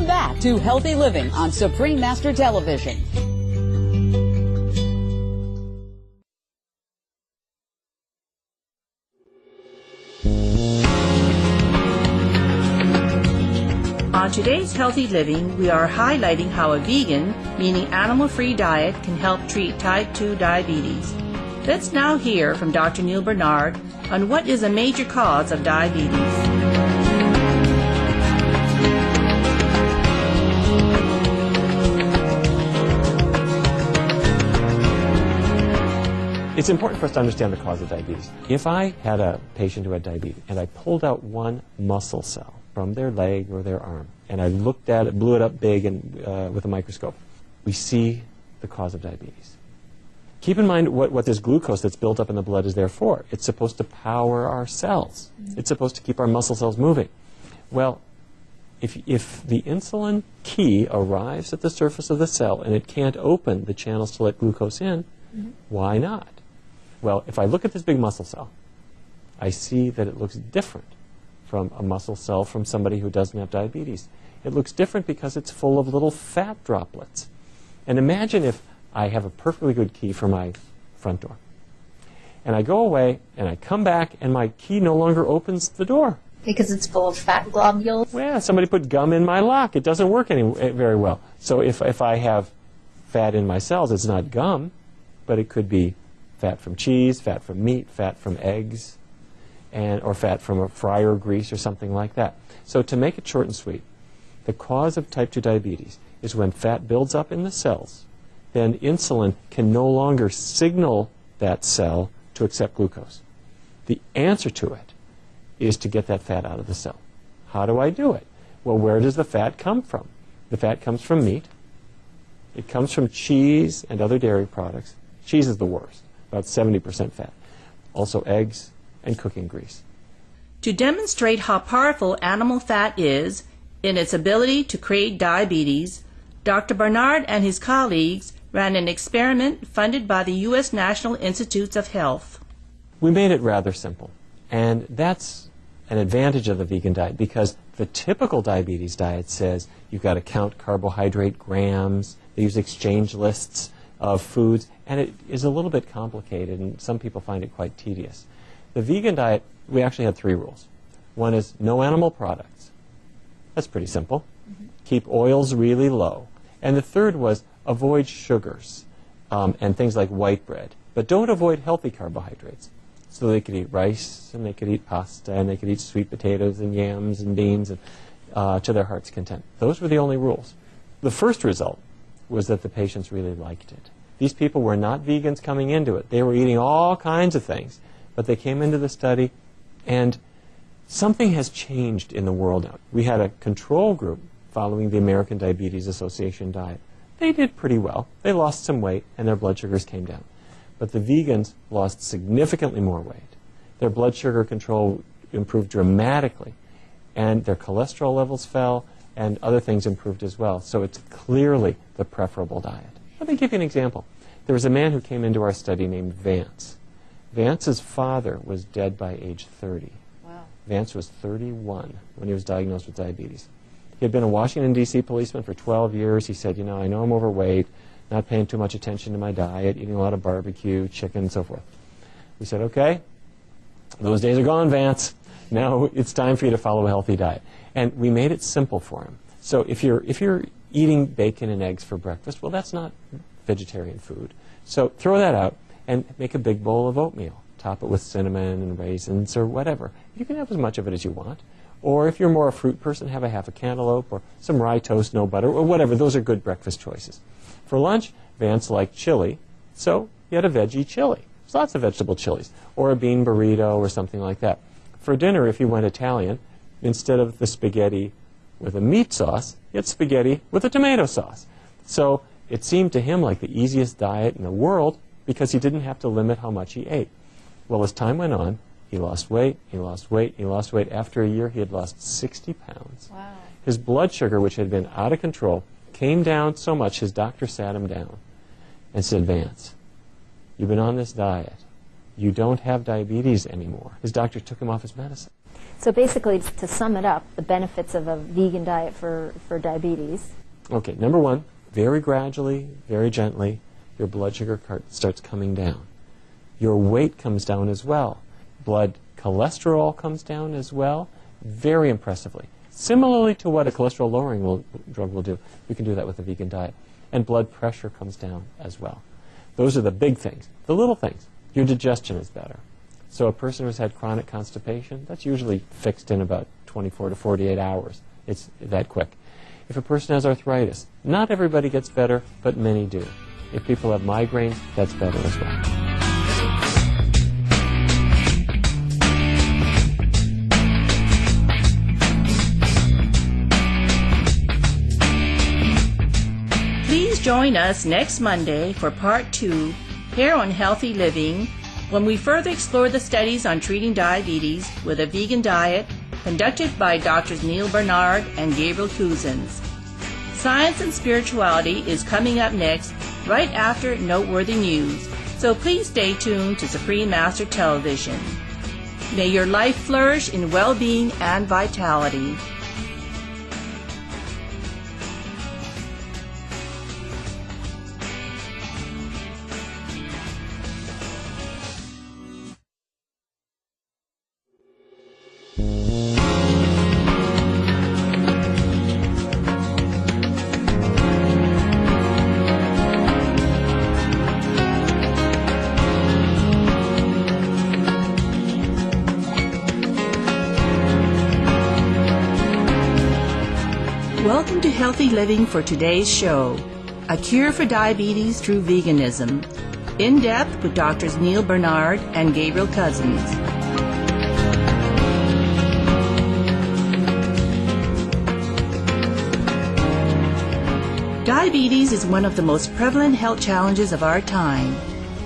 Welcome back to Healthy Living on Supreme Master Television. On today's Healthy Living, we are highlighting how a vegan, meaning animal-free diet, can help treat type 2 diabetes. Let's now hear from Dr. Neil Bernard on what is a major cause of diabetes. It's important for us to understand the cause of diabetes. If I had a patient who had diabetes and I pulled out one muscle cell from their leg or their arm, and I looked at it, blew it up big and with a microscope, we see the cause of diabetes. Keep in mind what this glucose that's built up in the blood is there for. It's supposed to power our cells. It's supposed to keep our muscle cells moving. Well, if the insulin key arrives at the surface of the cell and it can't open the channels to let glucose in, why not? Well, if I look at this big muscle cell, I see that it looks different from a muscle cell from somebody who doesn't have diabetes. It looks different because it's full of little fat droplets. And imagine if I have a perfectly good key for my front door. And I go away, and I come back, and my key no longer opens the door. Because it's full of fat globules? Well, somebody put gum in my lock. It doesn't work very well. So if I have fat in my cells, it's not gum, but it could be fat from cheese, fat from meat, fat from eggs, or fat from a fryer grease or something like that. So to make it short and sweet, the cause of type 2 diabetes is when fat builds up in the cells, then insulin can no longer signal that cell to accept glucose. The answer to it is to get that fat out of the cell. How do I do it? Well, where does the fat come from? The fat comes from meat. It comes from cheese and other dairy products. Cheese is the worst, about 70% fat. Also eggs and cooking grease. To demonstrate how powerful animal fat is in its ability to create diabetes, Dr. Bernard and his colleagues ran an experiment funded by the U.S. National Institutes of Health. We made it rather simple, and that's an advantage of the vegan diet because the typical diabetes diet says you've got to count carbohydrate grams, they use exchange lists of foods, and it is a little bit complicated, and some people find it quite tedious. The vegan diet, we actually had 3 rules. One is no animal products. That's pretty simple. Keep oils really low. And the third was avoid sugars and things like white bread. But don't avoid healthy carbohydrates. So they could eat rice, and they could eat pasta, and they could eat sweet potatoes and yams and beans and, to their heart's content. Those were the only rules. The first result was that the patients really liked it. These people were not vegans coming into it. They were eating all kinds of things. But they came into the study, and something has changed in the world now. We had a control group following the American Diabetes Association diet. They did pretty well. They lost some weight, and their blood sugars came down. But the vegans lost significantly more weight. Their blood sugar control improved dramatically, and their cholesterol levels fell, and other things improved as well. So it's clearly the preferable diet. Let me give you an example. There was a man who came into our study named Vance. Vance's father was dead by age 30. Wow. Vance was 31 when he was diagnosed with diabetes. He had been a Washington, D.C. policeman for 12 years. He said, I know I'm overweight, not paying too much attention to my diet, eating a lot of barbecue, chicken, and so forth. We said, okay, those days are gone, Vance. Now it's time for you to follow a healthy diet. And we made it simple for him. So if you're eating bacon and eggs for breakfast, well, that's not vegetarian food. So throw that out and make a big bowl of oatmeal. Top it with cinnamon and raisins or whatever. You can have as much of it as you want. Or if you're more a fruit person, have a half a cantaloupe or some rye toast, no butter, or whatever. Those are good breakfast choices. For lunch, Vance liked chili, so he had a veggie chili. There's lots of vegetable chilies. Or a bean burrito or something like that. For dinner, if you went Italian, instead of the spaghetti with a meat sauce, you had spaghetti with a tomato sauce. So it seemed to him like the easiest diet in the world because he didn't have to limit how much he ate. Well, as time went on, he lost weight, he lost weight, he lost weight. After a year, he had lost 60 pounds. Wow. His blood sugar, which had been out of control, came down so much his doctor sat him down and said, Vance, you've been on this diet. You don't have diabetes anymore. His doctor took him off his medicine. So basically, to sum it up, the benefits of a vegan diet for diabetes. Okay, number one, very gradually, very gently, your blood sugar starts coming down. Your weight comes down as well. Blood cholesterol comes down as well, very impressively. Similarly to what a cholesterol-lowering drug will do, we can do that with a vegan diet. And blood pressure comes down as well. Those are the big things. The little things, your digestion is better. So a person who's had chronic constipation, that's usually fixed in about 24 to 48 hours. It's that quick. If a person has arthritis, not everybody gets better, but many do. If people have migraines, that's better as well. Please join us next Monday for Part 2, here on Healthy Living, when we further explore the studies on treating diabetes with a vegan diet conducted by Drs. Neil Bernard and Gabriel Cousins. Science and Spirituality is coming up next, right after Noteworthy News, so please stay tuned to Supreme Master Television. May your life flourish in well-being and vitality. Welcome to Healthy Living for today's show, A Cure for Diabetes Through Veganism, in depth with Drs. Neil Bernard and Gabriel Cousins. Diabetes is one of the most prevalent health challenges of our time.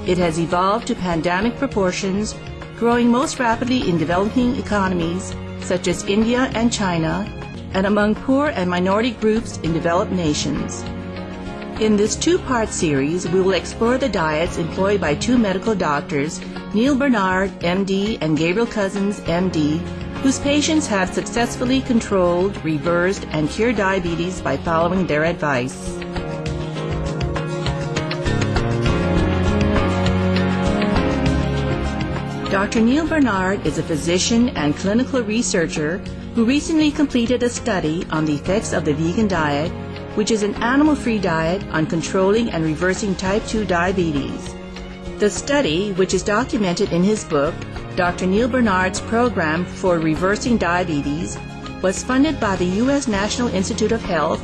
It has evolved to pandemic proportions, growing most rapidly in developing economies such as India and China, and among poor and minority groups in developed nations. In this two-part series, we will explore the diets employed by two medical doctors, Neil Bernard, MD, and Gabriel Cousins, MD, whose patients have successfully controlled, reversed, and cured diabetes by following their advice. Dr. Neil Bernard is a physician and clinical researcher who recently completed a study on the effects of the vegan diet, which is an animal-free diet on controlling and reversing type 2 diabetes. The study, which is documented in his book, Dr. Neil Bernard's Program for Reversing Diabetes, was funded by the U.S. National Institute of Health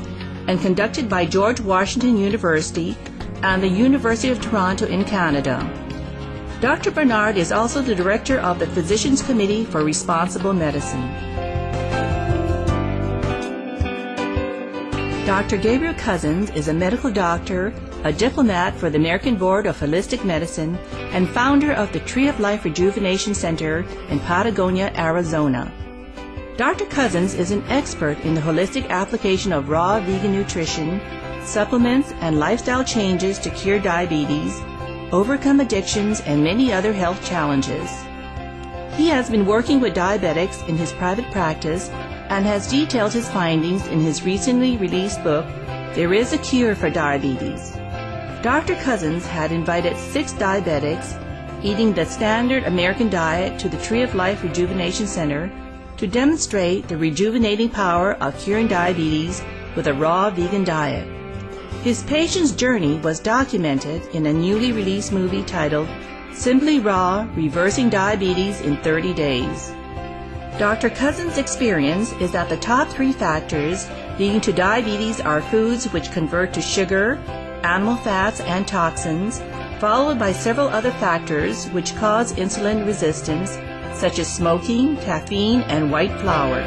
and conducted by George Washington University and the University of Toronto in Canada. Dr. Bernard is also the director of the Physicians Committee for Responsible Medicine. Dr. Gabriel Cousins is a medical doctor, a diplomat for the American Board of Holistic Medicine, and founder of the Tree of Life Rejuvenation Center in Patagonia, Arizona. Dr. Cousins is an expert in the holistic application of raw vegan nutrition, supplements, and lifestyle changes to cure diabetes, overcome addictions, and many other health challenges. He has been working with diabetics in his private practice and has detailed his findings in his recently released book, There is a Cure for Diabetes. Dr. Cousins had invited 6 diabetics eating the standard American diet to the Tree of Life Rejuvenation Center to demonstrate the rejuvenating power of curing diabetes with a raw vegan diet. His patient's journey was documented in a newly released movie titled Simply Raw: Reversing Diabetes in 30 Days. Dr. Cousins' experience is that the top 3 factors leading to diabetes are foods which convert to sugar, animal fats, and toxins, followed by several other factors which cause insulin resistance, such as smoking, caffeine, and white flour.